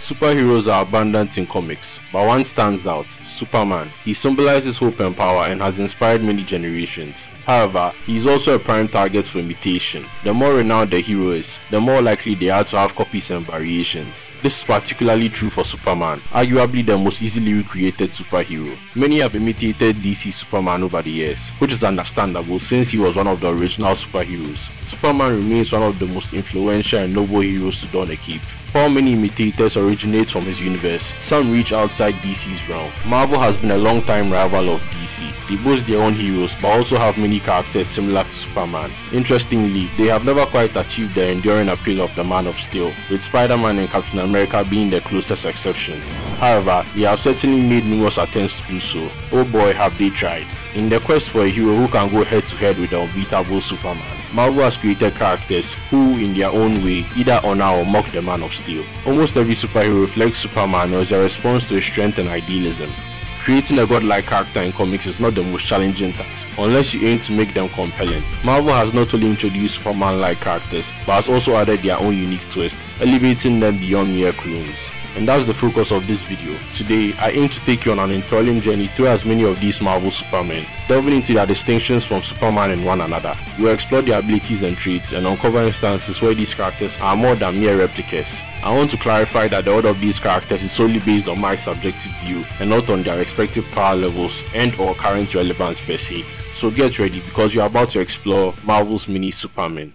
Superheroes are abundant in comics, but one stands out: Superman. He symbolizes hope and power and has inspired many generations. However, he is also a prime target for imitation. The more renowned the hero is, the more likely they are to have copies and variations. This is particularly true for Superman, arguably the most easily recreated superhero. Many have imitated DC Superman over the years, which is understandable since he was one of the original superheroes. Superman remains one of the most influential and noble heroes to don a cape. While many imitators originate from his universe, some reach outside DC's realm. Marvel has been a long-time rival of DC. They boast their own heroes but also have many characters similar to Superman. Interestingly, they have never quite achieved the enduring appeal of the Man of Steel, with Spider-Man and Captain America being the closest exceptions. However, they have certainly made numerous attempts to do so. Oh boy, have they tried. In the quest for a hero who can go head-to-head with the unbeatable Superman, Marvel has created characters who, in their own way, either honor or mock the Man of Steel. Almost every superhero reflects Superman or is a response to his strength and idealism. Creating a godlike character in comics is not the most challenging task, unless you aim to make them compelling. Marvel has not only introduced Superman-like characters, but has also added their own unique twist, elevating them beyond mere clones. And that's the focus of this video. Today, I aim to take you on an enthralling journey through as many of these Marvel Supermen, delving into their distinctions from Superman and one another. We'll explore their abilities and traits and uncover instances where these characters are more than mere replicas. I want to clarify that the order of these characters is solely based on my subjective view and not on their respective power levels and or current relevance per se. So get ready, because you're about to explore Marvel's mini Supermen.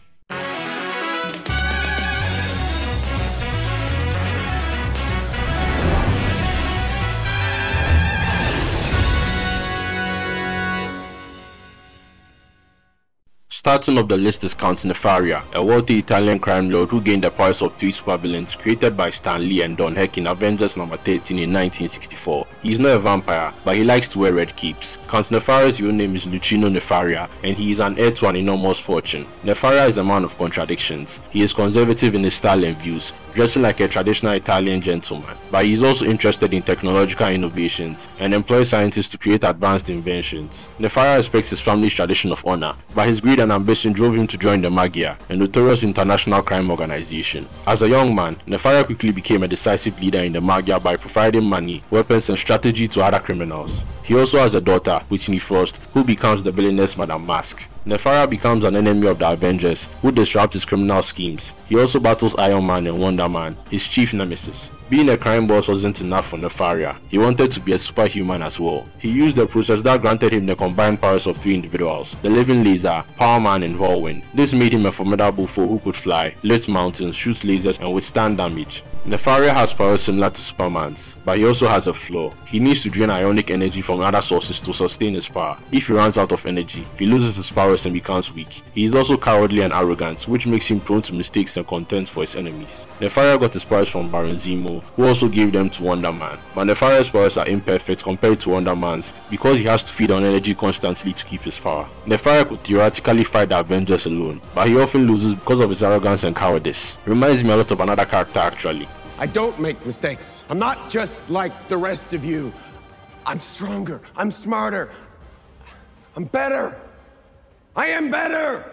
Starting off the list is Count Nefaria, a wealthy Italian crime lord who gained the powers of three supervillains created by Stan Lee and Don Heck in Avengers number 13 in 1964. He is not a vampire, but he likes to wear red capes. Count Nefaria's real name is Luchino Nefaria, and he is an heir to an enormous fortune. Nefaria is a man of contradictions. He is conservative in his style and views, dressing like a traditional Italian gentleman, but he is also interested in technological innovations and employs scientists to create advanced inventions. Nefaria respects his family's tradition of honor, but his greed and ambition drove him to join the Maggia, a notorious international crime organization. As a young man, Nefaria quickly became a decisive leader in the Maggia by providing money, weapons and strategy to other criminals. He also has a daughter, Whitney Frost, who becomes the billionaire's Madame Mask. Nefaria becomes an enemy of the Avengers, who disrupt his criminal schemes. He also battles Iron Man and Wonder Man, his chief nemesis. Being a crime boss wasn't enough for Nefaria. He wanted to be a superhuman as well. He used the process that granted him the combined powers of three individuals: the Living Laser, Power Man and Whirlwind. This made him a formidable foe who could fly, lift mountains, shoot lasers and withstand damage. Nefaria has powers similar to Superman's, but he also has a flaw. He needs to drain ionic energy from other sources to sustain his power. If he runs out of energy, he loses his powers and becomes weak. He is also cowardly and arrogant, which makes him prone to mistakes and contempt for his enemies. Nefaria got his powers from Baron Zemo, who also gave them to Wonder Man, but Nefaria's powers are imperfect compared to Wonder Man's because he has to feed on energy constantly to keep his power. Nefaria could theoretically fight the Avengers alone, but he often loses because of his arrogance and cowardice. Reminds me a lot of another character actually. I don't make mistakes. I'm not just like the rest of you. I'm stronger, I'm smarter, I'm better. I am better!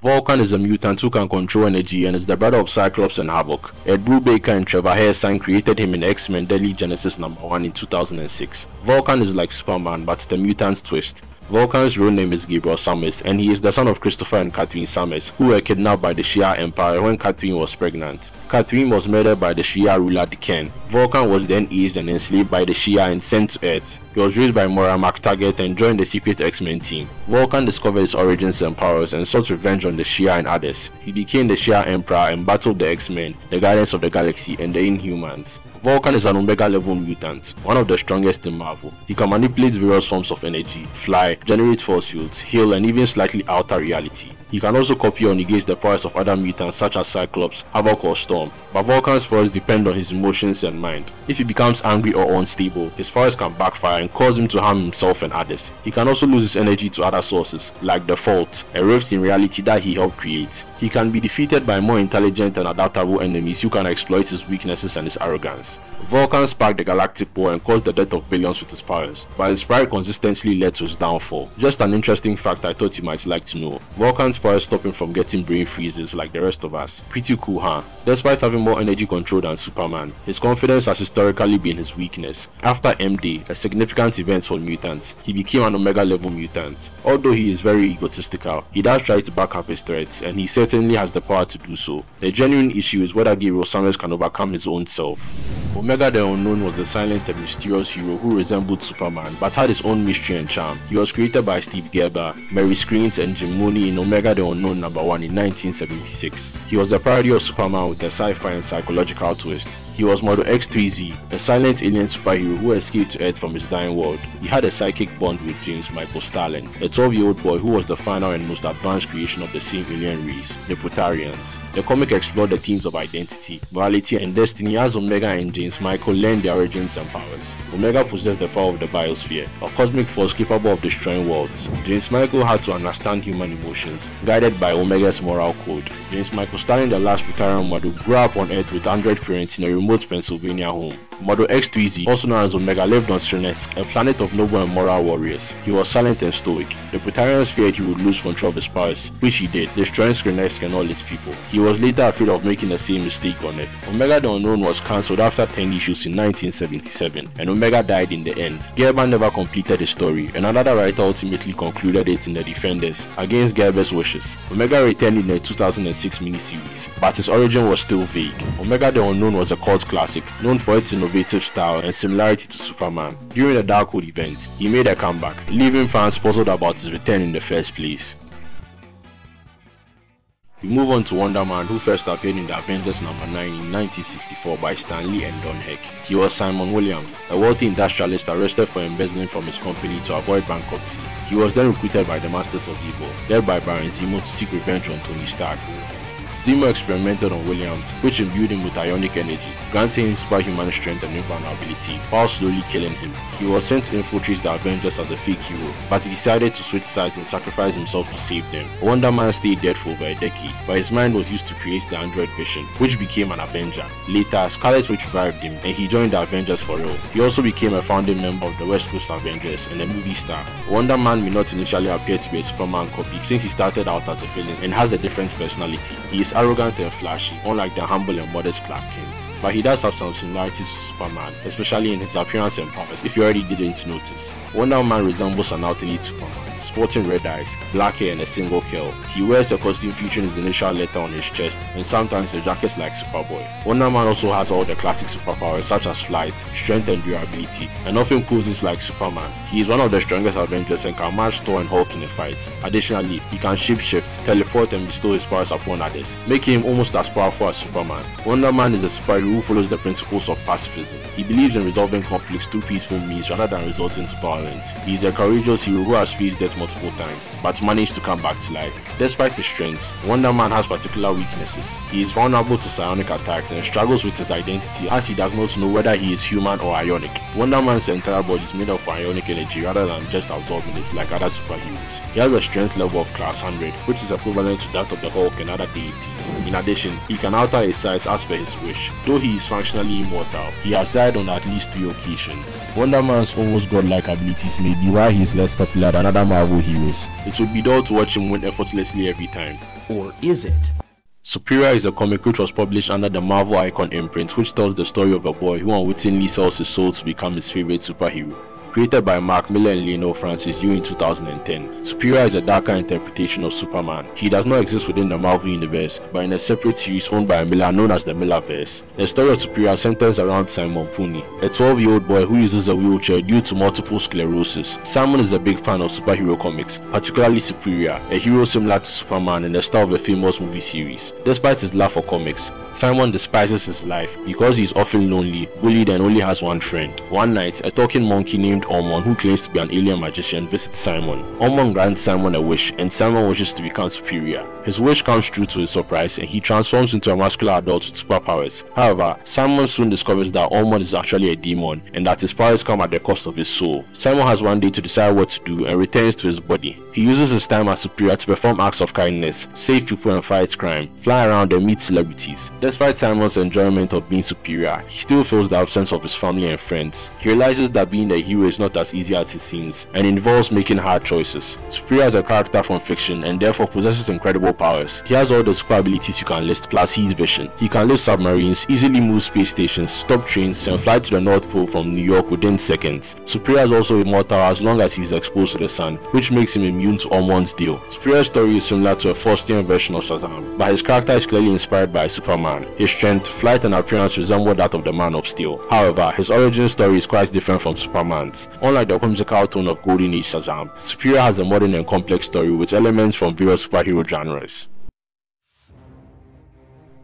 Vulcan is a mutant who can control energy and is the brother of Cyclops and Havoc. Ed Brubaker and Trevor Hairsine created him in X-Men Deadly Genesis number 1 in 2006. Vulcan is like Superman, but the mutant's twist. Vulcan's real name is Gabriel Summers, and he is the son of Christopher and Catherine Summers, who were kidnapped by the Shia Empire when Catherine was pregnant. Catherine was murdered by the Shia ruler Decan. Vulcan was then aged and enslaved by the Shia and sent to Earth. He was raised by Moira McTaggart and joined the secret X-Men team. Vulcan discovered his origins and powers and sought revenge on the Shia and others. He became the Shia Emperor and battled the X-Men, the Guardians of the Galaxy, and the Inhumans. Vulcan is an Omega level mutant, one of the strongest in Marvel. He can manipulate various forms of energy, fly, generate force fields, heal and even slightly alter reality. He can also copy or negate the powers of other mutants such as Cyclops, Havoc or Storm, but Vulcan's powers depend on his emotions and mind. If he becomes angry or unstable, his powers can backfire and cause him to harm himself and others. He can also lose his energy to other sources, like the Fault, a rift in reality that he helped create. He can be defeated by more intelligent and adaptable enemies who can exploit his weaknesses and his arrogance. Vulcan sparked the galactic war and caused the death of billions with his powers, but his pride consistently led to his downfall. Just an interesting fact I thought you might like to know: Vulcan's Simon's powers stop him from getting brain freezes like the rest of us. Pretty cool, huh? Despite having more energy control than Superman, his confidence has historically been his weakness. After M-Day, a significant event for mutants, he became an Omega level mutant. Although he is very egotistical, he does try to back up his threats, and he certainly has the power to do so. The genuine issue is whether Gabriel Summers can overcome his own self. Omega the Unknown was a silent and mysterious hero who resembled Superman but had his own mystery and charm. He was created by Steve Gerber, Mary Screens and Jim Mooney in Omega the Unknown #1 in 1976. He was the parody of Superman with a sci-fi and psychological twist. He was Model X3Z, a silent alien superhero who escaped to Earth from his dying world. He had a psychic bond with James Michael Starlin, a 12-year-old boy who was the final and most advanced creation of the same alien race, the Protarians. The comic explored the themes of identity, morality, and destiny as Omega and James Michael learned their origins and powers. Omega possessed the power of the biosphere, a cosmic force capable of destroying worlds. James Michael had to understand human emotions, guided by Omega's moral code. James Michael Starlin, the last Protarian model, grew up on Earth with android parents in a remote Pennsylvania home. Model X3Z, also known as Omega, lived on Srenesk, a planet of noble and moral warriors. He was silent and stoic. The Protarians feared he would lose control of his powers, which he did, destroying Srenesk and all its people. He was later afraid of making the same mistake on it. Omega the Unknown was cancelled after 10 issues in 1977, and Omega died in the end. Gerber never completed the story, and another writer ultimately concluded it in The Defenders, against Gerber's wishes. Omega returned in the 2006 miniseries, but his origin was still vague. Omega the Unknown was a cult classic, known for its innovative style and similarity to Superman. During the Darkhold event, he made a comeback, leaving fans puzzled about his return in the first place. We move on to Wonder Man, who first appeared in the Avengers #9 in 1964 by Stan Lee and Don Heck. He was Simon Williams, a wealthy industrialist arrested for embezzling from his company to avoid bankruptcy. He was then recruited by the Masters of Evil, led by Baron Zemo, to seek revenge on Tony Stark. Zemo experimented on Williams, which imbued him with ionic energy, granting him superhuman strength and invulnerability, while slowly killing him. He was sent to infiltrate the Avengers as a fake hero, but he decided to switch sides and sacrifice himself to save them. Wonder Man stayed dead for over a decade, but his mind was used to create the android Vision, which became an Avenger. Later, Scarlet Witch revived him, and he joined the Avengers for real. He also became a founding member of the West Coast Avengers and a movie star. Wonder Man may not initially appear to be a Superman copy, since he started out as a villain and has a different personality. He is arrogant and flashy, unlike the humble and modest Clark Kent. But he does have some similarities to Superman, especially in his appearance and powers, if you already didn't notice. Wonder Man resembles an alternate Superman, sporting red eyes, black hair and a single curl. He wears a costume featuring his initial letter on his chest, and sometimes a jacket like Superboy. Wonder Man also has all the classic superpowers such as flight, strength and durability, and often poses like Superman. He is one of the strongest Avengers and can match Thor and Hulk in a fight. Additionally, he can shapeshift, teleport and bestow his powers upon others, making him almost as powerful as Superman. Wonder Man is a superhero who follows the principles of pacifism. He believes in resolving conflicts through peaceful means rather than resorting to violence. He is a courageous hero who has faced death multiple times, but managed to come back to life. Despite his strengths, Wonder Man has particular weaknesses. He is vulnerable to psionic attacks and struggles with his identity, as he does not know whether he is human or ionic. Wonder Man's entire body is made of ionic energy rather than just absorbing it like other superheroes. He has a strength level of class 100, which is equivalent to that of the Hulk and other deities. In addition, he can alter his size as per his wish. Though he is functionally immortal, he has died on at least 3 occasions. Wonder Man's almost godlike abilities may be why he is less popular than other Marvel heroes. It would be dull to watch him win effortlessly every time. Or is it? Superior is a comic which was published under the Marvel Icon imprint, which tells the story of a boy who unwittingly sells his soul to become his favorite superhero. Created by Mark Millar and Lionel Francis Yu in 2010, Superior is a darker interpretation of Superman. He does not exist within the Marvel universe, but in a separate series owned by Millar known as the Millarverse. The story of Superior centers around Simon Pooney, a 12-year-old boy who uses a wheelchair due to multiple sclerosis. Simon is a big fan of superhero comics, particularly Superior, a hero similar to Superman in the style of a famous movie series. Despite his love for comics, Simon despises his life because he is often lonely, bullied and only has one friend. One night, a talking monkey named Ormond, who claims to be an alien magician, visits Simon. Ormond grants Simon a wish, and Simon wishes to become Superior. His wish comes true to his surprise and he transforms into a muscular adult with superpowers. However, Simon soon discovers that Ormond is actually a demon and that his powers come at the cost of his soul. Simon has one day to decide what to do and returns to his body. He uses his time as Superior to perform acts of kindness, save people and fight crime, fly around and meet celebrities. Despite Simon's enjoyment of being superior, he still feels the absence of his family and friends. He realizes that being a hero is not as easy as it seems and involves making hard choices. Superior is a character from fiction and therefore possesses incredible powers. He has all the super abilities you can list plus heat vision. He can lift submarines, easily move space stations, stop trains and fly to the North Pole from New York within seconds. Superior is also immortal as long as he is exposed to the sun, which makes him immune to Ormond's deal. Superior's story is similar to a Faustian version of Shazam, but his character is clearly inspired by Superman. His strength, flight and appearance resemble that of the Man of Steel. However, his origin story is quite different from Superman's. Unlike the whimsical tone of Golden Age Shazam, Superior has a modern and complex story with elements from various superhero genres.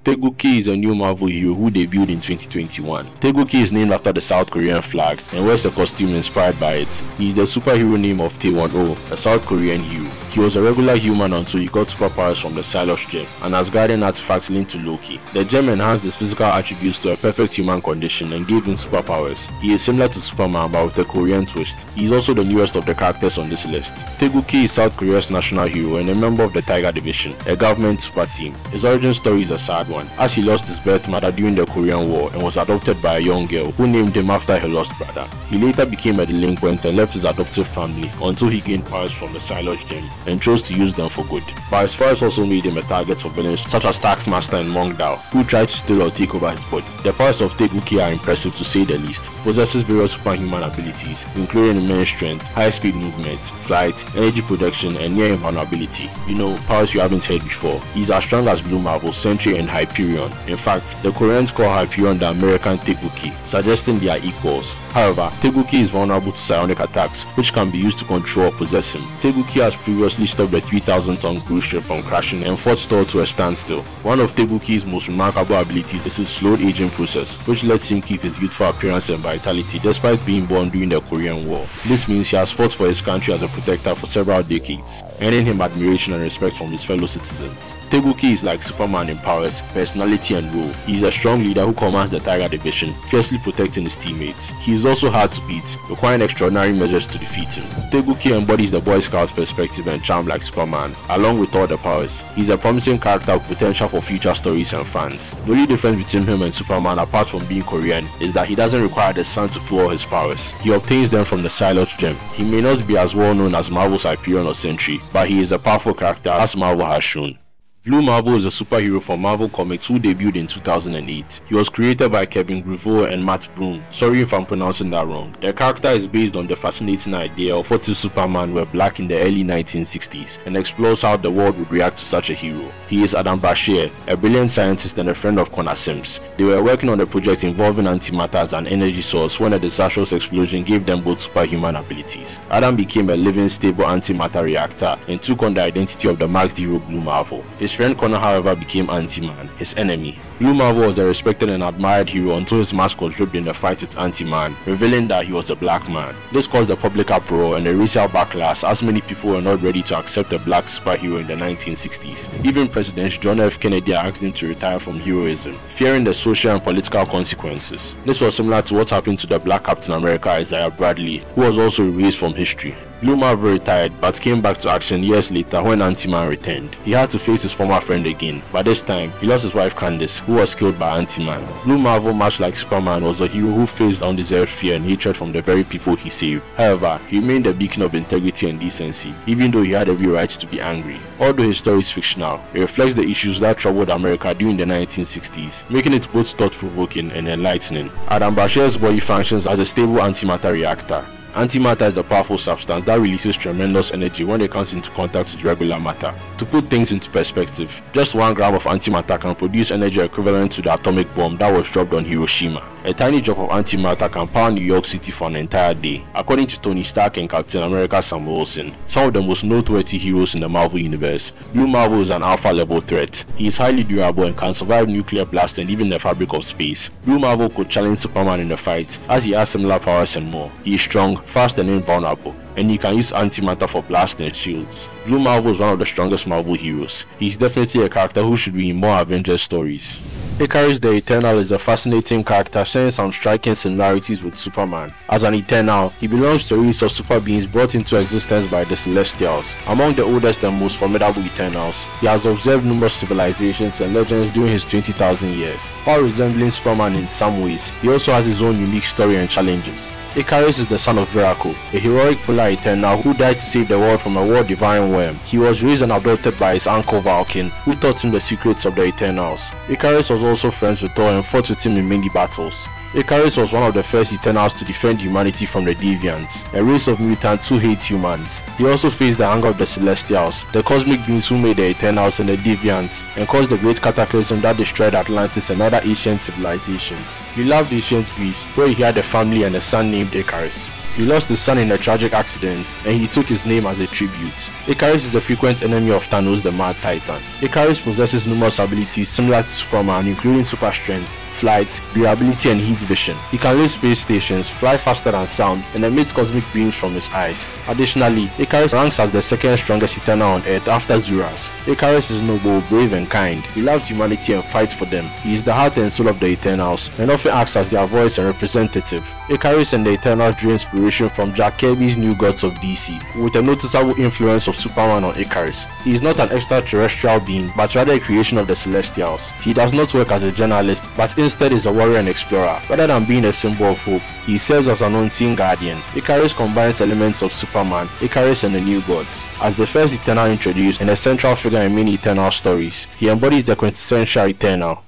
Taegukgi is a new Marvel hero who debuted in 2021. Taegukgi is named after the South Korean flag and wears a costume inspired by it. He is the superhero name of Tae-won-oh, a South Korean hero. He was a regular human until he got superpowers from the Silos gem, an Asgardian artifact linked to Loki. The gem enhanced his physical attributes to a perfect human condition and gave him superpowers. He is similar to Superman but with a Korean twist. He is also the newest of the characters on this list. Taegukgi is South Korea's national hero and a member of the Tiger Division, a government super team. His origin story is a sad one, as he lost his birth mother during the Korean War and was adopted by a young girl who named him after her lost brother. He later became a delinquent and left his adoptive family until he gained powers from the Silos gem and chose to use them for good. But his powers also made him a target for villains such as Taskmaster and Monk Dao, who tried to steal or take over his body. The powers of Taegukgi are impressive to say the least. He possesses various superhuman abilities, including immense strength, high-speed movement, flight, energy protection, and near invulnerability. You know, powers you haven't heard before. He's as strong as Blue Marvel, Sentry, and Hyperion. In fact, the Koreans call Hyperion the American Taegukgi, suggesting they are equals. However, Taegukgi is vulnerable to psionic attacks, which can be used to control or possess him. Taegukgi has previously stopped the 3,000-ton cruise ship from crashing and fought Thor to a standstill. One of Taegukgi's most remarkable abilities is his slowed aging process, which lets him keep his youthful appearance and vitality despite being born during the Korean War. This means he has fought for his country as a protector for several decades, earning him admiration and respect from his fellow citizens. Taegukgi is like Superman in powers, personality and role. He is a strong leader who commands the Tiger Division, fiercely protecting his teammates. He is also hard to beat, requiring extraordinary measures to defeat him. Taegukgi embodies the Boy Scout perspective and charm like Superman, along with all the powers. He is a promising character with potential for future stories and fans. The only difference between him and Superman, apart from being Korean, is that he doesn't require the sun to fuel his powers. He obtains them from the Silos gem. He may not be as well known as Marvel's Hyperion or Sentry, but he is a powerful character as Marvel has shown. Blue Marvel is a superhero from Marvel Comics who debuted in 2008. He was created by Kevin Grevioux and Matt Broom. Sorry if I'm pronouncing that wrong. The character is based on the fascinating idea of what if Superman were black in the early 1960s and explores how the world would react to such a hero. He is Adam Brashear, a brilliant scientist and a friend of Connor Sims. They were working on a project involving antimatter as an energy source when a disastrous explosion gave them both superhuman abilities. Adam became a living, stable antimatter reactor and took on the identity of the masked hero Blue Marvel. His friend Connor, however, became Anti-Man, his enemy. Blue Marvel was a respected and admired hero until his mask was ripped in a fight with Anti-Man, revealing that he was a black man. This caused a public uproar and a racial backlash as many people were not ready to accept a black superhero in the 1960s. Even President John F. Kennedy asked him to retire from heroism, fearing the social and political consequences. This was similar to what happened to the black Captain America Isaiah Bradley, who was also erased from history. Blue Marvel retired but came back to action years later when Anti-Man returned. He had to face his former friend again, but this time he lost his wife Candice, who was killed by Anti-Man. Blue Marvel, much like Superman, was a hero who faced undeserved fear and hatred from the very people he saved. However, he remained a beacon of integrity and decency, even though he had every right to be angry. Although his story is fictional, it reflects the issues that troubled America during the 1960s, making it both thought-provoking and enlightening. Adam Brashear's body functions as a stable antimatter reactor. Antimatter is a powerful substance that releases tremendous energy when it comes into contact with regular matter. To put things into perspective, just 1 gram of antimatter can produce energy equivalent to the atomic bomb that was dropped on Hiroshima. A tiny drop of antimatter can power New York City for an entire day. According to Tony Stark and Captain America Sam Wilson, some of the most noteworthy heroes in the Marvel universe, Blue Marvel is an alpha level threat. He is highly durable and can survive nuclear blast and even the fabric of space. Blue Marvel could challenge Superman in a fight, as he has similar powers and more. He is strong, fast and invulnerable, and he can use antimatter for blasting shields. Blue Marvel is one of the strongest Marvel heroes. He's definitely a character who should be in more Avenger stories. Ikaris the Eternal is a fascinating character sharing some striking similarities with Superman. As an Eternal, he belongs to a race of super beings brought into existence by the Celestials. Among the oldest and most formidable Eternals, he has observed numerous civilizations and legends during his 20,000 years. While resembling Superman in some ways, he also has his own unique story and challenges. Ikaris is the son of Veraco, a heroic polar Eternal who died to save the world from a war-devouring worm. He was raised and adopted by his uncle Vulcan, who taught him the secrets of the Eternals. Ikaris was also friends with Thor and fought with him in many battles. Ikaris was one of the first Eternals to defend humanity from the Deviants, a race of mutants who hate humans. He also faced the anger of the Celestials, the cosmic beings who made the Eternals and the Deviants, and caused the great cataclysm that destroyed Atlantis and other ancient civilizations. He loved ancient Greece, where he had a family and a son named Ikaris. He lost his son in a tragic accident, and he took his name as a tribute. Ikaris is a frequent enemy of Thanos, the Mad Titan. Ikaris possesses numerous abilities similar to Superman, including super strength, flight, durability, and heat vision. He can leave space stations, fly faster than sound, and emit cosmic beams from his eyes. Additionally, Ikaris ranks as the second strongest Eternal on Earth after Zuras. Ikaris is noble, brave, and kind. He loves humanity and fights for them. He is the heart and soul of the Eternals, and often acts as their voice and representative. Ikaris and the Eternals drew inspiration from Jack Kirby's New Gods of DC, with a noticeable influence of Superman on Ikaris. He is not an extraterrestrial being, but rather a creation of the Celestials. He does not work as a journalist, but instead is a warrior and explorer. Rather than being a symbol of hope, he serves as an unseen guardian. Ikaris combines elements of Superman, Ikaris, and the New Gods. As the first Eternal introduced and a central figure in many Eternal stories, he embodies the quintessential Eternal.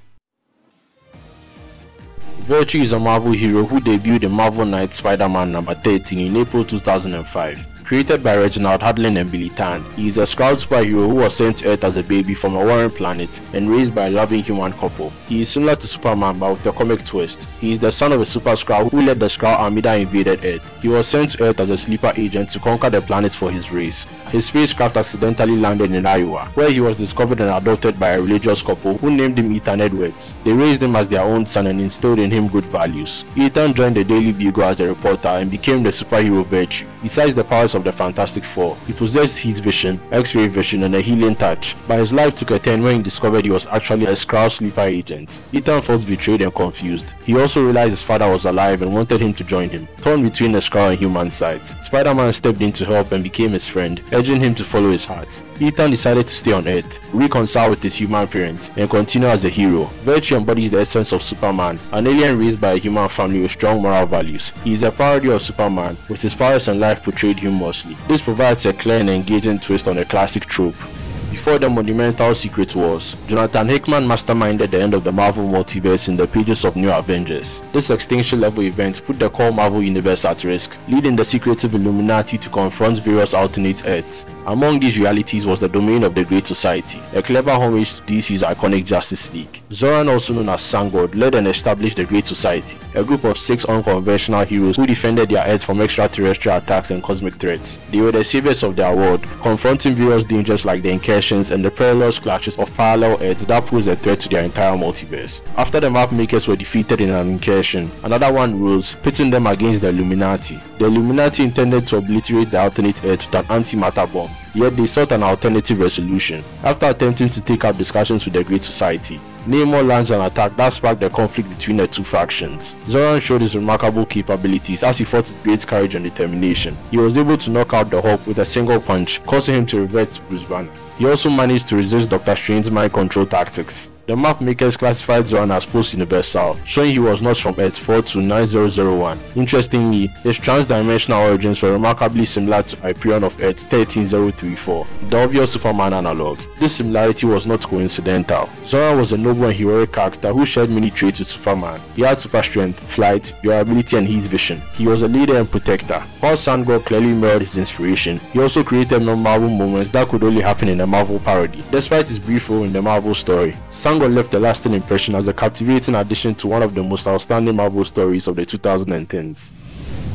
Virtue is a Marvel hero who debuted in Marvel Knight Spider-Man number 13 in April 2005. Created by Reginald Hudlin and Billy Tan, he is a Skrull superhero who was sent to Earth as a baby from a warring planet and raised by a loving human couple. He is similar to Superman but with a comic twist. He is the son of a super Skrull who led the Skrull army that invaded Earth. He was sent to Earth as a sleeper agent to conquer the planet for his race. His spacecraft accidentally landed in Iowa, where he was discovered and adopted by a religious couple who named him Ethan Edwards. They raised him as their own son and instilled in him good values. Ethan joined the Daily Bugle as a reporter and became the superhero Virtue. Besides the powers of the Fantastic Four, he possessed heat vision, X-ray vision, and a healing touch, but his life took a turn when he discovered he was actually a Skrull sleeper agent. Ethan felt betrayed and confused. He also realized his father was alive and wanted him to join him. Torn between the Skrull and human sides, Spider-Man stepped in to help and became his friend, urging him to follow his heart. Ethan decided to stay on Earth, reconcile with his human parents, and continue as a hero. Virtue embodies the essence of Superman, an alien raised by a human family with strong moral values. He is a parody of Superman, with his powers and life portrayed humorously. This provides a clear and engaging twist on a classic trope. Before the monumental Secret Wars, Jonathan Hickman masterminded the end of the Marvel multiverse in the pages of New Avengers. This extinction-level event put the core Marvel universe at risk, leading the secretive Illuminati to confront various alternate Earths. Among these realities was the domain of the Great Society, a clever homage to DC's iconic Justice League. Zoran, also known as Sun God, led and established the Great Society, a group of 6 unconventional heroes who defended their Earth from extraterrestrial attacks and cosmic threats. They were the saviors of their world, confronting various dangers like the incursions and the perilous clashes of parallel Earths that pose a threat to their entire multiverse. After the map makers were defeated in an incursion, another one rose, pitting them against the Illuminati. The Illuminati intended to obliterate the alternate Earth with an antimatter bomb, yet they sought an alternative resolution. After attempting to take up discussions with the Great Society, Namor launched an attack that sparked the conflict between the two factions. Zoran showed his remarkable capabilities as he fought with great courage and determination. He was able to knock out the Hulk with a single punch, causing him to revert to Bruce Banner. He also managed to resist Dr. Strange's mind control tactics. The map makers classified Zoran as post-universal, showing he was not from Earth 4 to 9001. Interestingly, his trans-dimensional origins were remarkably similar to Hyperion of Earth 13034, the obvious Superman analog. This similarity was not coincidental. Zoran was a noble and heroic character who shared many traits with Superman. He had super strength, flight, durability, and heat vision. He was a leader and protector. While Sun God clearly mirrored his inspiration, he also created non-Marvel moments that could only happen in a Marvel parody. Despite his brief role in the Marvel story, Sun God left a lasting impression as a captivating addition to one of the most outstanding Marvel stories of the 2010s.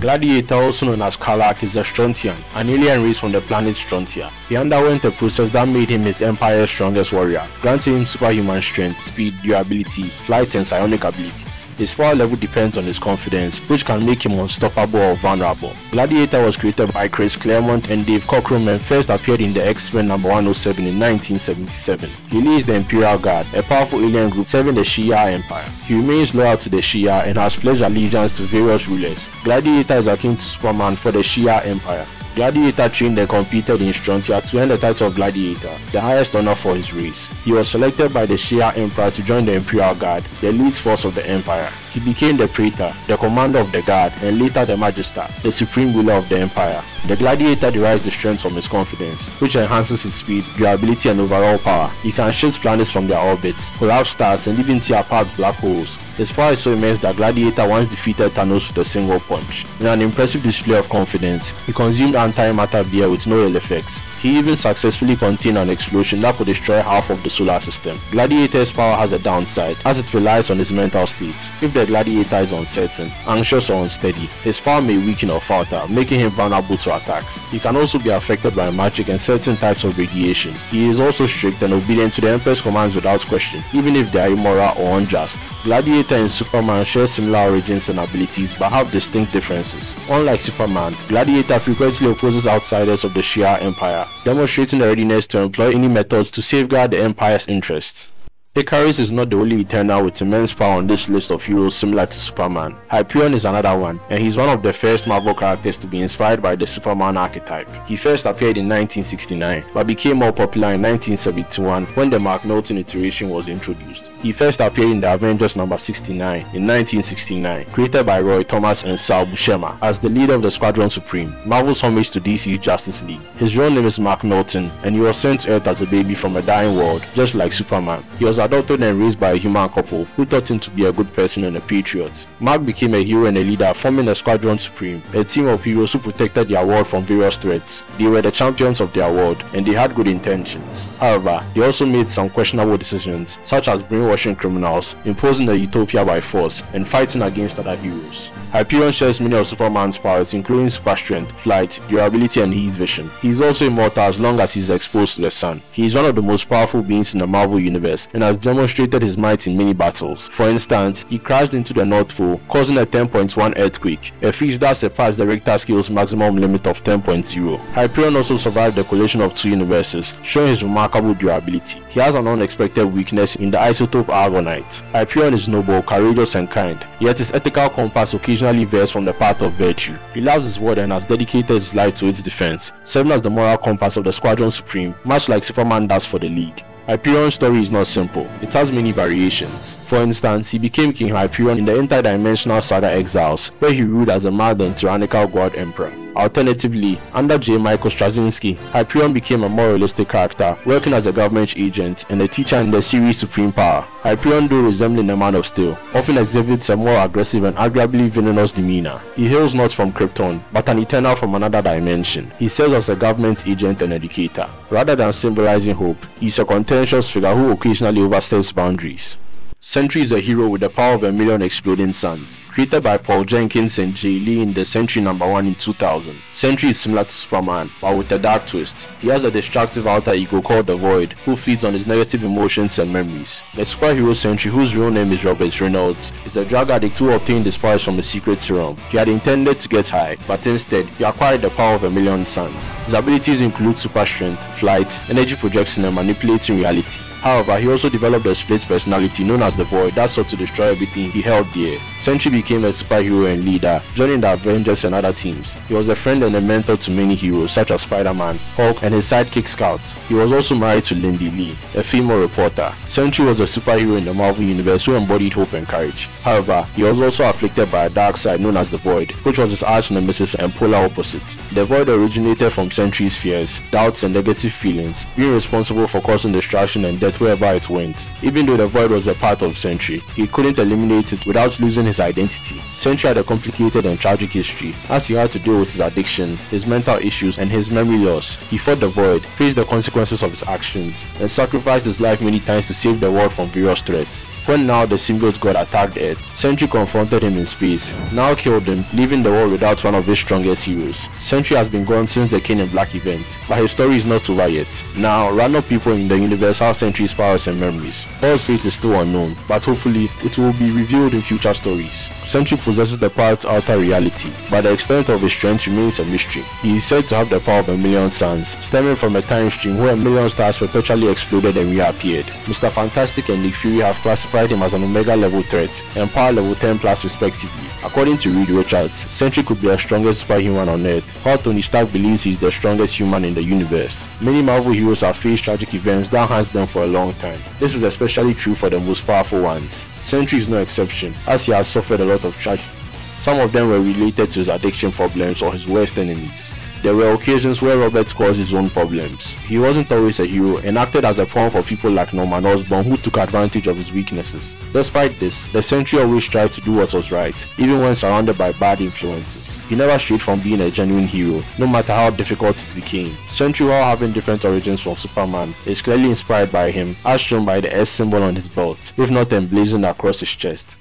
Gladiator, also known as Karlach, is a Strontian, an alien race from the planet Strontia. He underwent a process that made him his empire's strongest warrior, granting him superhuman strength, speed, durability, flight, and psionic abilities. His power level depends on his confidence, which can make him unstoppable or vulnerable. Gladiator was created by Chris Claremont and Dave Cockrum and first appeared in the X-Men number 107 in 1977. He leads the Imperial Guard, a powerful alien group serving the Shia Empire. He remains loyal to the Shia and has pledged allegiance to various rulers. Gladiator is akin to Superman for the Shia Empire. Gladiator trained and competed in Strontia to earn the title of Gladiator, the highest honor for his race. He was selected by the Shia Emperor to join the Imperial Guard, the elite force of the Empire. He became the Praetor, the commander of the Guard, and later the Magister, the supreme ruler of the Empire. The Gladiator derives his strength from his confidence, which enhances his speed, durability, and overall power. He can shift planets from their orbits, collapse stars, and even tear apart black holes. His power is so immense that Gladiator once defeated Thanos with a single punch. In an impressive display of confidence, he consumed antimatter beer with no ill effects. He even successfully contained an explosion that could destroy half of the solar system. Gladiator's power has a downside, as it relies on his mental state. If the Gladiator is uncertain, anxious, or unsteady, his power may weaken or falter, making him vulnerable to attacks. He can also be affected by magic and certain types of radiation. He is also strict and obedient to the Emperor's commands without question, even if they are immoral or unjust. Gladiator and Superman share similar origins and abilities but have distinct differences. Unlike Superman, Gladiator frequently opposes outsiders of the Shia Empire, demonstrating the readiness to employ any methods to safeguard the Empire's interests. Ikaris is not the only Eternal with immense power on this list of heroes similar to Superman. Hyperion is another one, and he's one of the first Marvel characters to be inspired by the Superman archetype. He first appeared in 1969, but became more popular in 1971 when the Mark Milton iteration was introduced. He first appeared in the Avengers number 69 in 1969, created by Roy Thomas and Sal Buscema, as the leader of the Squadron Supreme, Marvel's homage to DC's Justice League. His real name is Mark Milton, and he was sent to Earth as a baby from a dying world, just like Superman. He was adopted and raised by a human couple who taught him to be a good person and a patriot. Mark became a hero and a leader, forming the Squadron Supreme, a team of heroes who protected their world from various threats. They were the champions of their world, and they had good intentions. However, they also made some questionable decisions, such as brainwashing criminals, imposing a utopia by force, and fighting against other heroes. Hyperion shares many of Superman's powers, including super strength, flight, durability, and heat vision. He is also immortal as long as he is exposed to the sun. He is one of the most powerful beings in the Marvel universe and has demonstrated his might in many battles. For instance, he crashed into the North Pole, causing a 10.1 earthquake, a feat that surpassed the Richter scale's maximum limit of 10.0. Hyperion also survived the collision of two universes, showing his remarkable durability. He has an unexpected weakness in the isotope Argonite. Hyperion is noble, courageous, and kind, yet his ethical compass occasionally veers from the path of virtue. He loves his world and has dedicated his life to its defense, serving as the moral compass of the Squadron Supreme, much like Superman does for the League. Hyperion's story is not simple, it has many variations. For instance, he became King Hyperion in the interdimensional saga Exiles, where he ruled as a mad and tyrannical god emperor. Alternatively, under J. Michael Straczynski, Hyperion became a more realistic character, working as a government agent and a teacher in the series Supreme Power. Hyperion, though resembling a man of steel, often exhibits a more aggressive and arguably villainous demeanor. He hails not from Krypton, but an Eternal from another dimension. He serves as a government agent and educator. Rather than symbolizing hope, he is a contentious figure who occasionally oversteps boundaries. Sentry is a hero with the power of 1,000,000 exploding suns. Created by Paul Jenkins and Jay Lee in the Sentry number 1 in 2000. Sentry is similar to Superman, but with a dark twist. He has a destructive alter ego called the Void, who feeds on his negative emotions and memories. The superhero Sentry, whose real name is Robert Reynolds, is a drug addict who obtained his powers from a secret serum. He had intended to get high, but instead, he acquired the power of 1,000,000 suns. His abilities include super strength, flight, energy projection, and manipulating reality. However, he also developed a split personality known as the Void that sought to destroy everything he held dear. Sentry became a superhero and leader, joining the Avengers and other teams. He was a friend and a mentor to many heroes such as Spider-Man, Hulk, and his sidekick Scout. He was also married to Lindy Lee, a female reporter. Sentry was a superhero in the Marvel universe who embodied hope and courage. However, he was also afflicted by a dark side known as the Void, which was his arch nemesis and polar opposite. The Void originated from Sentry's fears, doubts, and negative feelings, being responsible for causing destruction and death wherever it went. Even though the Void was a part part of Sentry, he couldn't eliminate it without losing his identity. Sentry had a complicated and tragic history, as he had to deal with his addiction, his mental issues, and his memory loss. He fought the void, faced the consequences of his actions, and sacrificed his life many times to save the world from various threats. When now the symbiote god attacked Earth, Sentry confronted him in space, now killed him, leaving the world without one of his strongest heroes. Sentry has been gone since the King in Black event, but his story is not over yet. Now, random people in the universe have Sentry's powers and memories. Earth's fate is still unknown, but hopefully it will be revealed in future stories. Sentry possesses the power to alter reality, but the extent of his strength remains a mystery. He is said to have the power of a million suns, stemming from a time stream where a million stars perpetually exploded and reappeared. Mr. Fantastic and Nick Fury have classified him as an Omega level threat and Power level 10 plus respectively. According to Reed Richards, Sentry could be the strongest superhuman on Earth, while Tony Stark believes he is the strongest human in the universe. Many Marvel heroes have faced tragic events that haunts them for a long time. This is especially true for the most powerful ones. Sentry is no exception, as he has suffered a lot of tragedies. Some of them were related to his addiction problems or his worst enemies. There were occasions where Robert caused his own problems. He wasn't always a hero and acted as a pawn for people like Norman Osborn who took advantage of his weaknesses. Despite this, the Sentry always tried to do what was right, even when surrounded by bad influences. He never strayed from being a genuine hero, no matter how difficult it became. Sentry, while having different origins from Superman, is clearly inspired by him, as shown by the S symbol on his belt, if not emblazoned across his chest.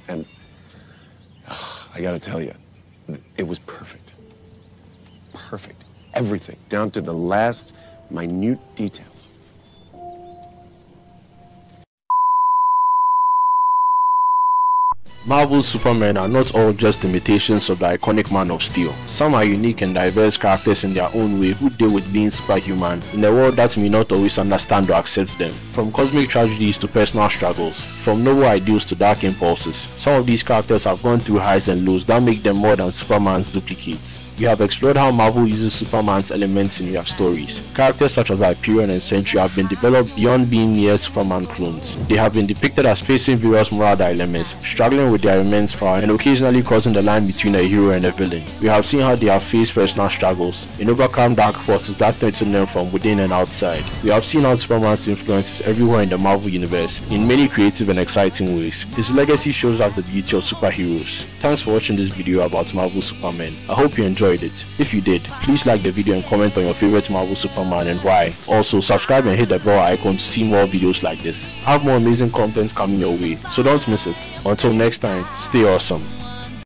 And I gotta tell you, it was perfect. Perfect. Everything, down to the last minute details. Marvel's Supermen are not all just imitations of the iconic Man of Steel. Some are unique and diverse characters in their own way who deal with being superhuman in a world that may not always understand or accept them. From cosmic tragedies to personal struggles, from noble ideals to dark impulses, some of these characters have gone through highs and lows that make them more than Superman's duplicates. We have explored how Marvel uses Superman's elements in their stories. Characters such as Hyperion and Sentry have been developed beyond being mere Superman clones. They have been depicted as facing various moral dilemmas, struggling with their immense power, and occasionally crossing the line between a hero and a villain. We have seen how they have faced personal struggles and overcome dark forces that threaten them from within and outside. We have seen how Superman's influence is everywhere in the Marvel universe in many creative and exciting ways. His legacy shows us the beauty of superheroes. Thanks for watching this video about Marvel Supermen. I hope you enjoyed it. If you did, please like the video and comment on your favorite Marvel Superman and why. Also, subscribe and hit the bell icon to see more videos like this. I have more amazing content coming your way, so don't miss it. Until next time, stay awesome.